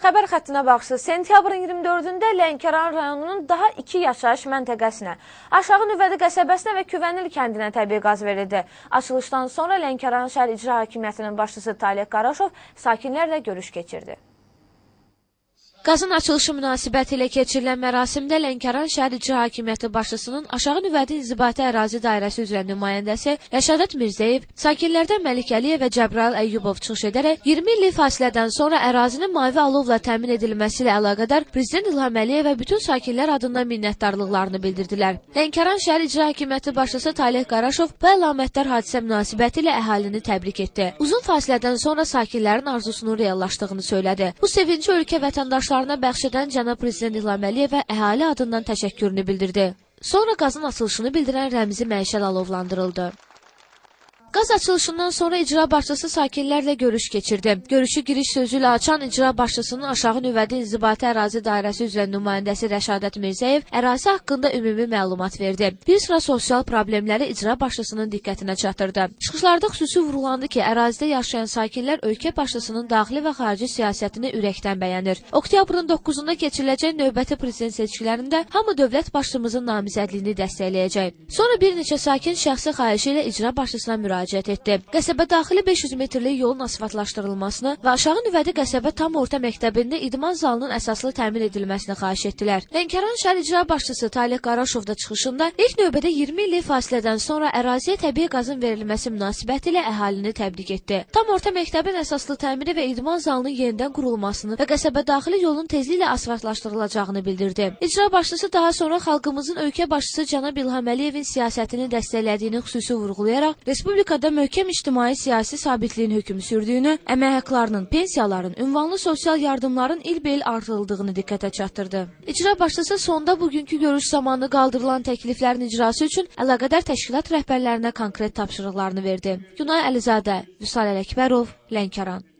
Xəbər xəttinə baxsız, sentyabrın 24-də Lənkəran rayonunun daha 2 yaşayış məntəqəsinə, Aşağı Nüvədi qəsəbəsinə və Küvənil kəndinə təbii qaz verildi. Açılışdan sonra Lənkəran şəhər icra hakimiyyətinin başçısı Taleh Qaraşov sakinlərlə görüş keçirdi. Qazın açılışı münasibəti ilə keçirilən mərasimdə Lənkəran şəhər icra hakimiyyəti başçısının Aşağı Nüvədi İnzibati Ərazi Dairəsi üzrə nümayəndəsi Rəşadət Mirzəyev, sakinlərdən Məlik Əliyev və Cəbrayıl Əyyubov çıxış edərək 20 illik fasilədən sonra ərazinin mavi alovla təmin edilməsi ilə əlaqədar Prezident İlham Əliyev və bütün sakinlər adından minnətdarlıqlarını bildirdilər. Lənkəran şəhər icra hakimiyyəti başçısı Taleh Qaraşov bu əlamətdar hadisə münasibəti ilə əhalini təbrik etdi. Uzun fasilədən sonra sakinlərin arzusunun reallaşdığını söylədi. Bu sevinci ölkə vətəndaşlarına bəxş edən cənab Prezident İlham Əliyev və əhali adından təşəkkürünü bildirdi. Sonra qazın açılışını bildirən rəmzi məişəl alovlandırıldı. Qaz açılışından sonra icra başçısı sakinlərlə görüş keçirdi. Görüşü giriş sözü ilə açan icra başçısının Aşağı Nüvədi İnzibati Ərazi Dairəsi üzrə nümayəndəsi Rəşadət Mirzəyev ərazi haqqında ümumi məlumat verdi. Bir sıra sosial problemləri icra başçısının diqqətinə çatdırdı. Çıxışlarda xüsusi vurğulandı ki, ərazidə yaşayan sakinlər ölkə başçısının daxili və xarici siyasətini ürəkdən bəyənir. Oktyabrın 9-da keçiriləcək növbəti prezident seçkilərində hamı dövlət başçımızın namizədliyini dəstəkləyəcək. Sonra bir neçə sakin şəxsi xahişi ilə icra başçısına müraciət etdi. Qəsəbə daxili 500 metrlik yolun asfaltlaşdırılmasını və Aşağı Nüvədi qəsəbə tam orta məktəbində idman zalının əsaslı təmin edilməsini xahiş etdilər. Lənkəran şəhər icra başçısı Taleh Qaraşov da çıxışında ilk növbədə 20 illik fasilədən sonra əraziyə təbii qazın verilməsi münasibətilə əhalini təbrik etdi. Tam orta məktəbin əsaslı təmiri və idman zalının yenidən qurulmasını və qəsəbə daxili yolun tezliklə asfaltlaşdırılacağını bildirdi. İcra başçısı daha sonra xalqımızın ölkə başçısı cənab İlham Əliyevin siyasətini dəstəklədiyini xüsusi vurğulayaraq Respublikada möhkəm ictimai siyasi sabitliyin hökm sürdüyünü, əmək haqlarının, pensiyaların, ünvanlı sosial yardımların ilbəil artırıldığını diqqətə çatdırdı. İcra başçısı sonda bugünkü görüş zamanı qaldırılan təkliflərin icrası üçün əlaqədar təşkilat rəhbərlərinə konkret tapşırıqlarını verdi. Günay Əlizadə, Vüsal Ələkbərov, Lənkəran.